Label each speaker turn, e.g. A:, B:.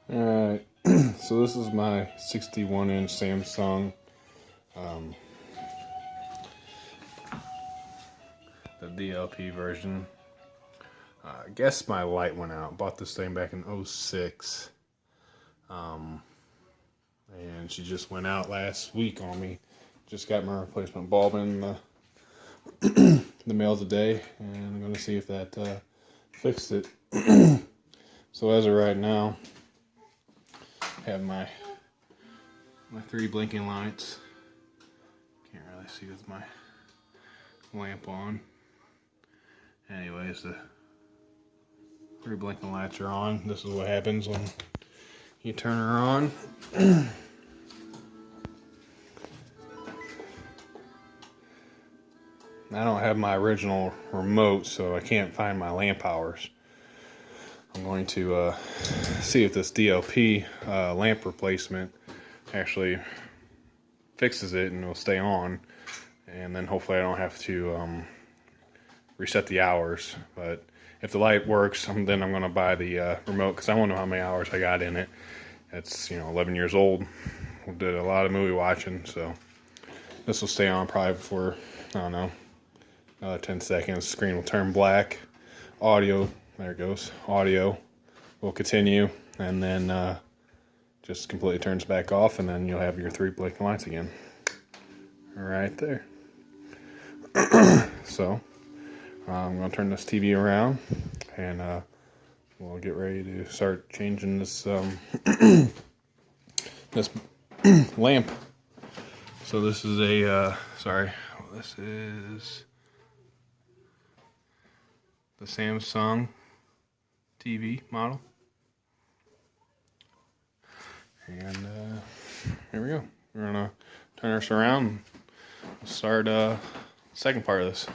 A: Alright, so this is my 61-inch Samsung. The DLP version. I guess my light went out. Bought this thing back in 06. And she just went out last week on me. Just got my replacement bulb in the mail today, and I'm going to see if that fixed it. So as of right now, I have my three blinking lights. Can't really see with my lamp on. Anyways, the three blinking lights are on. This is what happens when you turn her on. I don't have my original remote, so I can't find my lamp hours. I'm going to see if this DLP lamp replacement actually fixes it and it'll stay on, and then hopefully I don't have to reset the hours. But if the light works, then I'm going to buy the remote, because I won't know how many hours I got in it. It's 11 years old. We did a lot of movie watching, so this will stay on probably for, I don't know, another 10 seconds. Screen will turn black. Audio, there it goes. Audio will continue, and then just completely turns back off, and then you'll have your three blinking lights again. Right there. So I'm going to turn this TV around, and we'll get ready to start changing this this lamp. So this is a this is the Samsung TV model, and here we go. We're gonna turn this around and start second part of this.